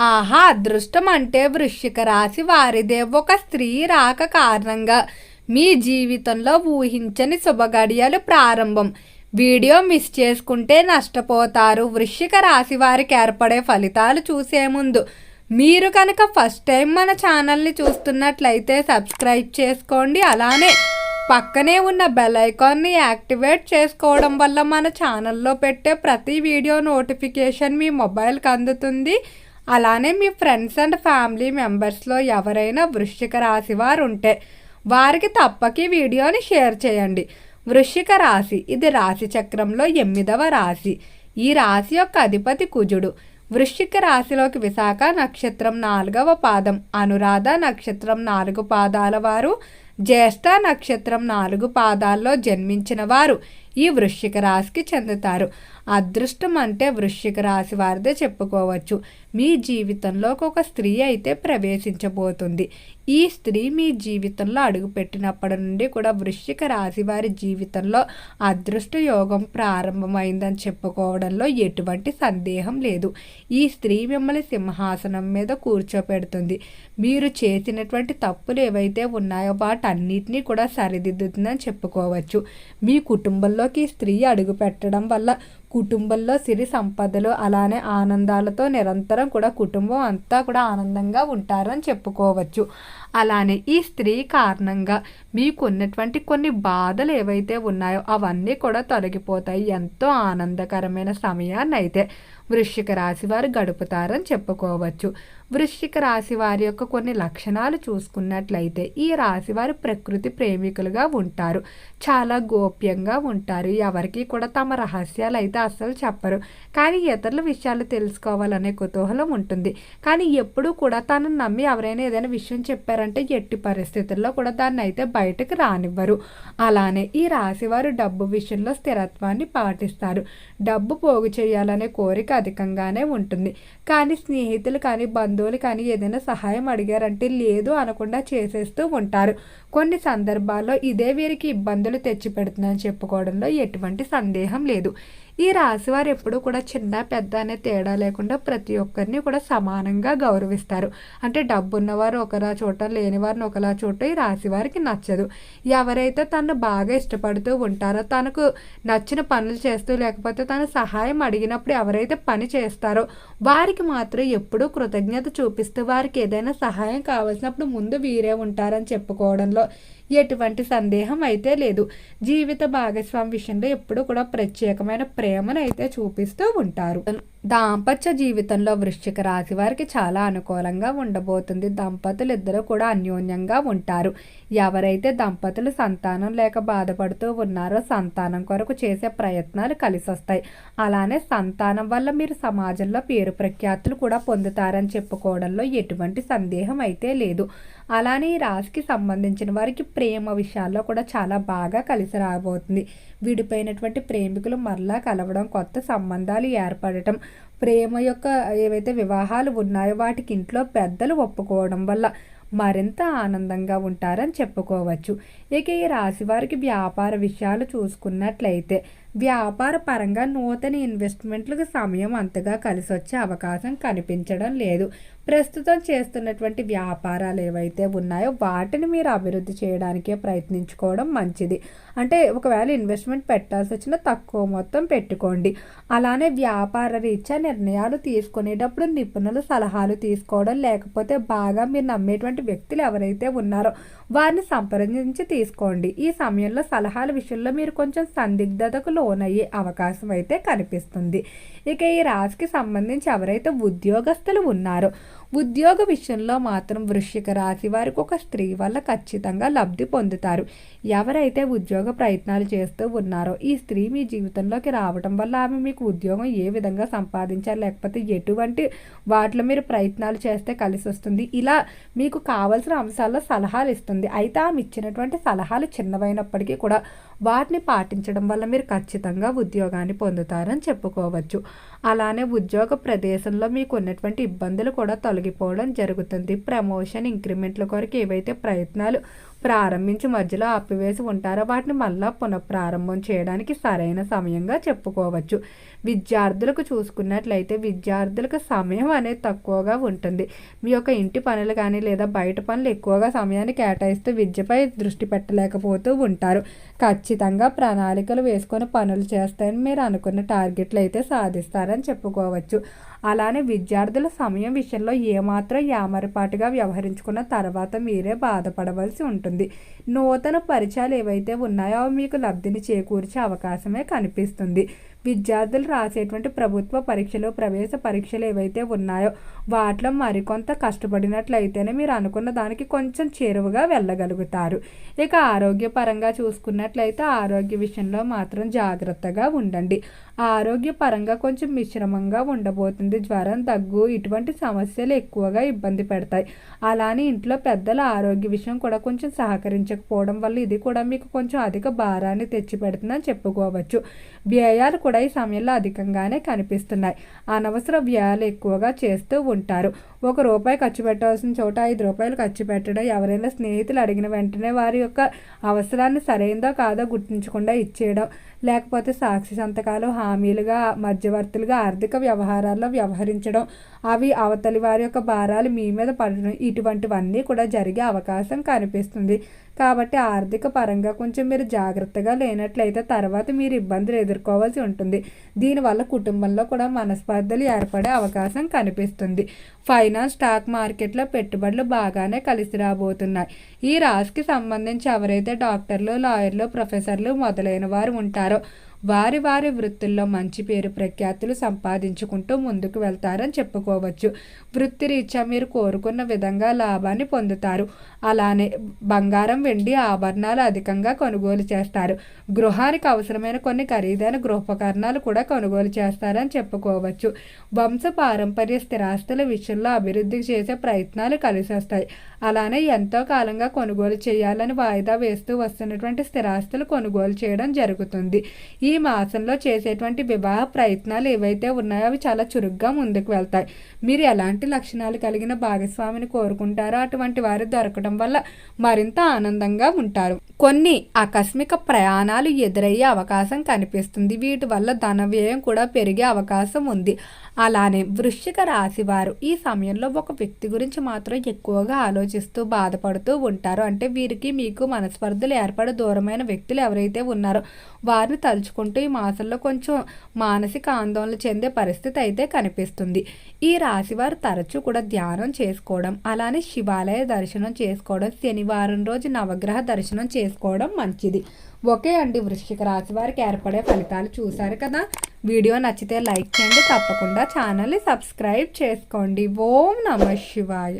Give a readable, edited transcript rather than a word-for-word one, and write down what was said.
ఆహా! అదృష్టం అంటే వృశ్చిక రాశి వారిదే. ఒక స్త్రీ రాక కారణంగా మీ జీవితంలో ఊహించని శుభగడియలు ప్రారంభం. వీడియో మిస్ చేసుకుంటే నష్టపోతారు. వృశ్చిక రాశి వారికి ఏర్పడే ఫలితాలు చూసే ముందు మీరు కనుక ఫస్ట్ టైం మన ఛానల్ని చూస్తున్నట్లయితే సబ్స్క్రైబ్ చేసుకోండి. అలానే పక్కనే ఉన్న బెల్ ఐకాన్ని యాక్టివేట్ చేసుకోవడం వల్ల మన ఛానల్లో పెట్టే ప్రతి వీడియో నోటిఫికేషన్ మీ మొబైల్కి అందుతుంది. అలానే మీ ఫ్రెండ్స్ అండ్ ఫ్యామిలీ మెంబర్స్లో ఎవరైనా వృశ్చిక రాశి వారు ఉంటే వారికి తప్పక ఈ వీడియోని షేర్ చేయండి. వృశ్చిక రాశి ఇది రాశి చక్రంలో 8వ రాశి. ఈ రాశి యొక్క అధిపతి కుజుడు. వృశ్చిక రాశిలోకి విశాఖ నక్షత్రం 4వ పాదం, అనురాధ నక్షత్రం 4 పాదాల వారు, జ్యేష్ఠ నక్షత్రం 4 పాదాల్లో జన్మించిన వారు ఈ వృశ్చిక రాశికి చెందుతారు. అదృష్టం అంటే వృశ్చిక రాశి వారిదే చెప్పుకోవచ్చు. మీ జీవితంలోకి ఒక స్త్రీ అయితే ప్రవేశించబోతుంది. ఈ స్త్రీ మీ జీవితంలో అడుగుపెట్టినప్పటి నుండి కూడా వృశ్చిక రాశి వారి జీవితంలో అదృష్ట యోగం ప్రారంభమైందని చెప్పుకోవడంలో ఎటువంటి సందేహం లేదు. ఈ స్త్రీ మిమ్మల్ని సింహాసనం మీద కూర్చోపెడుతుంది. మీరు చేసినటువంటి తప్పులు ఏవైతే ఉన్నాయో వాటన్నిటినీ కూడా సరిదిద్దుతుందని చెప్పుకోవచ్చు. మీ కుటుంబంలోకి ఈ స్త్రీ అడుగు పెట్టడం వల్ల కుటుంబంలో సిరి సంపదలు అలానే ఆనందాలతో నిరంతరం కూడా కుటుంబం అంతా కూడా ఆనందంగా ఉంటారని చెప్పుకోవచ్చు. అలానే ఈ స్త్రీ కారణంగా మీకున్నటువంటి కొన్ని బాధలు ఏవైతే ఉన్నాయో అవన్నీ కూడా తొలగిపోతాయి. ఎంతో ఆనందకరమైన సమయాన్ని అయితే వృశ్చిక రాశి వారు గడుపుతారని చెప్పుకోవచ్చు. వృశ్చిక రాశి వారి యొక్క కొన్ని లక్షణాలు చూసుకున్నట్లయితే ఈ రాశి వారు ప్రకృతి ప్రేమికులుగా ఉంటారు. చాలా గోప్యంగా ఉంటారు. ఎవరికి కూడా తమ రహస్యాలు అయితే అస్సలు చెప్పరు. కానీ ఇతరుల విషయాలు తెలుసుకోవాలనే కుతూహలం ఉంటుంది. కానీ ఎప్పుడూ కూడా తనను నమ్మి ఎవరైనా ఏదైనా విషయం చెప్పారంటే ఎట్టి పరిస్థితుల్లో కూడా దాన్ని అయితే బయటకు రానివ్వరు. అలానే ఈ రాశి వారు డబ్బు విషయంలో స్థిరత్వాన్ని పాటిస్తారు. డబ్బు పోగు చేయాలనే కోరిక అధికంగానే ఉంటుంది. కానీ స్నేహితులు కానీ బంధువులు కానీ ఏదైనా సహాయం అడిగారంటే లేదు అనకుండా చేసేస్తూ ఉంటారు. కొన్ని సందర్భాల్లో ఇదే వీరికి ఇబ్బందులు తెచ్చిపెడుతుందని చెప్పుకోవడంలో ఎటువంటి సందేహం లేదు. ఈ రాశి వారు ఎప్పుడూ కూడా చిన్న పెద్ద అనే తేడా లేకుండా ప్రతి ఒక్కరిని కూడా సమానంగా గౌరవిస్తారు. అంటే డబ్బు ఉన్నవారు ఒకలా చూడటం, లేని వారిని ఒకలా చూడటం ఈ రాశి వారికి నచ్చదు. ఎవరైతే తను బాగా ఇష్టపడుతూ ఉంటారో, తనకు నచ్చిన పనులు చేస్తూ లేకపోతే తన సహాయం అడిగినప్పుడు ఎవరైతే పని చేస్తారో వారికి మాత్రం ఎప్పుడూ కృతజ్ఞత చూపిస్తూ వారికి ఏదైనా సహాయం కావాల్సినప్పుడు ముందు వీరే ఉంటారని చెప్పుకోవడంలో ఎటువంటి సందేహం అయితే లేదు. జీవిత భాగస్వామి విషయంలో ఎప్పుడు కూడా ప్రత్యేకమైన ప్రేమను అయితే చూపిస్తూ ఉంటారు. దాంపత్య జీవితంలో వృశ్చిక రాశి వారికి చాలా అనుకూలంగా ఉండబోతుంది. దంపతులు ఇద్దరు కూడా అన్యోన్యంగా ఉంటారు. ఎవరైతే దంపతులు సంతానం లేక బాధపడుతూ ఉన్నారో సంతానం కొరకు చేసే ప్రయత్నాలు కలిసి వస్తాయి. అలానే సంతానం వల్ల మీరు సమాజంలో పేరు ప్రఖ్యాతులు కూడా పొందుతారని చెప్పుకోవడంలో ఎటువంటి సందేహం అయితే లేదు. అలానే ఈ రాశికి సంబంధించిన వారికి ప్రేమ విషయాల్లో కూడా చాలా బాగా కలిసి రాబోతుంది. విడిపోయినటువంటి ప్రేమికులు మరలా కలవడం, కొత్త సంబంధాలు ఏర్పడటం, ప్రేమ యొక్క ఏవైతే వివాహాలు ఉన్నాయో వాటికి ఇంట్లో పెద్దలు ఒప్పుకోవడం వల్ల మరింత ఆనందంగా ఉంటారని చెప్పుకోవచ్చు. ఇక ఈ రాశి వారికి వ్యాపార విషయాలు చూసుకున్నట్లయితే వ్యాపార పరంగా నూతన ఇన్వెస్ట్మెంట్లకు సమయం అంతగా కలిసి వచ్చే అవకాశం కనిపించడం లేదు. ప్రస్తుతం చేస్తున్నటువంటి వ్యాపారాలు ఏవైతే ఉన్నాయో వాటిని మీరు అభివృద్ధి చేయడానికే ప్రయత్నించుకోవడం మంచిది. అంటే ఒకవేళ ఇన్వెస్ట్మెంట్ పెట్టాల్సి వచ్చినా తక్కువ మొత్తం పెట్టుకోండి. అలానే వ్యాపార రీత్యా నిర్ణయాలు తీసుకునేటప్పుడు నిపుణుల సలహాలు తీసుకోవడం, లేకపోతే బాగా మీరు నమ్మేటువంటి వ్యక్తులు ఎవరైతే ఉన్నారో వారిని సంప్రదించి తీసుకోండి. ఈ సమయంలో సలహాల విషయంలో మీరు కొంచెం సందిగ్ధతకు లోనయ్యే అవకాశం అయితే కనిపిస్తుంది. ఇక ఈ రాశికి సంబంధించి ఎవరైతే ఉద్యోగస్తులు ఉన్నారో ఉద్యోగ విషయంలో మాత్రం వృశ్చిక రాశి వారికి ఒక స్త్రీ వల్ల ఖచ్చితంగా లబ్ధి పొందుతారు. ఎవరైతే ఉద్యోగ ప్రయత్నాలు చేస్తూ ఉన్నారో ఈ స్త్రీ మీ జీవితంలోకి రావడం వల్ల ఆమె మీకు ఉద్యోగం ఏ విధంగా సంపాదించాలి, లేకపోతే ఎటువంటి వాటిలో మీరు ప్రయత్నాలు చేస్తే కలిసి వస్తుంది, ఇలా మీకు కావాల్సిన అంశాల్లో సలహాలు ఇస్తుంది. అయితే ఆమె ఇచ్చినటువంటి సలహాలు చిన్నవైనప్పటికీ కూడా వాటిని పాటించడం వల్ల మీరు ఖచ్చితంగా ఉద్యోగాన్ని పొందుతారని చెప్పుకోవచ్చు. అలానే ఉద్యోగ ప్రదేశంలో మీకు ఉన్నటువంటి ఇబ్బందులు కూడా తొలగిపోవడం జరుగుతుంది. ప్రమోషన్, ఇంక్రిమెంట్ల కొరకు ఏవైతే ప్రయత్నాలు ప్రారంభించి మధ్యలో ఆపివేసి ఉంటారో వాటిని మళ్ళా పునఃప్రారంభం చేయడానికి సరైన సమయంగా చెప్పుకోవచ్చు. విద్యార్థులకు చూసుకున్నట్లయితే విద్యార్థులకు సమయం అనేది తక్కువగా ఉంటుంది. మీ యొక్క ఇంటి పనులు కానీ లేదా బయట పనులు ఎక్కువగా సమయాన్ని కేటాయిస్తూ విద్యపై దృష్టి పెట్టలేకపోతూ ఉంటారు. ఖచ్చితంగా ప్రణాళికలు వేసుకొని పనులు చేస్తారని మీరు అనుకున్న టార్గెట్లు అయితే సాధిస్తారని చెప్పుకోవచ్చు. అలానే విద్యార్థుల సమయం విషయంలో ఏమాత్రం యామరపాటుగా వ్యవహరించుకున్న తర్వాత మీరే బాధపడవలసి ఉంటుంది. నూతన పరిచయాలు ఏవైతే ఉన్నాయో అవి మీకు లబ్ధిని చేకూర్చే అవకాశమే కనిపిస్తుంది. విద్యార్థులు రాసేటువంటి ప్రభుత్వ పరీక్షలు, ప్రవేశ పరీక్షలు ఏవైతే ఉన్నాయో వాటిలో మరికొంత కష్టపడినట్లయితేనే మీరు అనుకున్న దానికి కొంచెం చేరువగా వెళ్ళగలుగుతారు. ఇక ఆరోగ్యపరంగా చూసుకున్నట్లయితే ఆరోగ్య విషయంలో మాత్రం జాగ్రత్తగా ఉండండి. ఆరోగ్యపరంగా కొంచెం మిశ్రమంగా ఉండబోతుంది. జ్వరం, దగ్గు ఇటువంటి సమస్యలు ఎక్కువగా ఇబ్బంది పెడతాయి. అలానే ఇంట్లో పెద్దల ఆరోగ్య విషయం కూడా కొంచెం సహకరించకపోవడం వల్ల ఇది కూడా మీకు కొంచెం అధిక భారాన్ని తెచ్చిపెడుతుందని చెప్పుకోవచ్చు. వ్యయాలు కూడా ఈ సమయంలో అధికంగానే కనిపిస్తున్నాయి. అనవసర వ్యయాలు ఎక్కువగా చేస్తూ ఉంటారు. ₹1 ఖర్చు పెట్టాల్సిన చోట ₹5 ఖర్చు పెట్టడం, ఎవరైనా స్నేహితులు అడిగిన వెంటనే వారి యొక్క అవసరాన్ని సరైందో కాదో గుర్తించకుండా ఇచ్చేయడం, లేకపోతే సాక్షి సంతకాలు, హామీలుగా, మధ్యవర్తులుగా ఆర్థిక వ్యవహారాల్లో వ్యవహరించడం, అవి అవతలి వారి యొక్క భారాలు మీ మీద పడడం, ఇటువంటివన్నీ కూడా జరిగే అవకాశం కనిపిస్తుంది. కాబట్టి ఆర్థిక పరంగా కొంచెం మీరు జాగ్రత్తగా లేనట్లయితే తర్వాత మీరు ఇబ్బందులు ఎదుర్కోవాల్సి ఉంటుంది. దీనివల్ల కుటుంబంలో కూడా మనస్పర్ధలు ఏర్పడే అవకాశం కనిపిస్తుంది. ఫైనాన్స్, స్టాక్ మార్కెట్లో పెట్టుబడులు బాగానే కలిసి రాబోతున్నాయి. ఈ రాశికి సంబంధించి ఎవరైతే డాక్టర్లు, లాయర్లు, ప్రొఫెసర్లు మొదలైన వారు ఉంటారో వారి వారి వృత్తుల్లో మంచి పేరు ప్రఖ్యాతులు సంపాదించుకుంటూ ముందుకు వెళ్తారని చెప్పుకోవచ్చు. వృత్తిరీత్యా మీరు కోరుకున్న విధంగా లాభాన్ని పొందుతారు. అలానే బంగారం, వెండి ఆభరణాలు అధికంగా కొనుగోలు చేస్తారు. గృహానికి అవసరమైన కొన్ని ఖరీదైన గృహోపకరణాలు కూడా కొనుగోలు చేస్తారని చెప్పుకోవచ్చు. వంశ పారంపర్య స్థిరాస్తుల విషయంలో అభివృద్ధి చేసే ప్రయత్నాలు కలిసి వస్తాయి. అలానే ఎంతో కాలంగా కొనుగోలు చేయాలని వాయిదా వేస్తూ వస్తున్నటువంటి స్థిరాస్తులు కొనుగోలు చేయడం జరుగుతుంది. ఈ మాసంలో చేసేటువంటి వివాహ ప్రయత్నాలు ఏవైతే ఉన్నాయో అవి చాలా చురుగ్గా ముందుకు వెళ్తాయి. మీరు ఎలాంటి లక్షణాలు కలిగిన భాగస్వామిని కోరుకుంటారో అటువంటి వారు దొరకడం వల్ల మరింత ఆనందంగా ఉంటారు. కొన్ని ఆకస్మిక ప్రయాణాలు ఎదురయ్యే అవకాశం కనిపిస్తుంది. వీటి వల్ల ధన వ్యయం కూడా పెరిగే అవకాశం ఉంది. అలానే వృశ్చిక రాశి వారు ఈ సమయంలో ఒక వ్యక్తి గురించి మాత్రం ఎక్కువగా ఆలోచిస్తూ బాధపడుతూ ఉంటారు. అంటే వీరికి మీకు మనస్పర్ధలు ఏర్పడి దూరమైన వ్యక్తులు ఎవరైతే ఉన్నారో వారిని తలుచుకుంటూ ఈ మాసంలో కొంచెం మానసిక ఆందోళన చెందే పరిస్థితి అయితే కనిపిస్తుంది. ఈ రాశి వారు తరచూ కూడా ధ్యానం చేసుకోవడం, అలానే శివాలయ దర్శనం చేసుకోవడం, శనివారం రోజు నవగ్రహ దర్శనం చేసుకోవడం మంచిది. ఓకే అండి, వృశ్చిక రాశి వారికి ఏర్పడే ఫలితాలు చూశారు కదా. వీడియో నచ్చితే లైక్ చేయండి, తప్పకుండా ఛానల్ని సబ్స్క్రైబ్ చేసుకోండి. ఓం నమః శివాయ.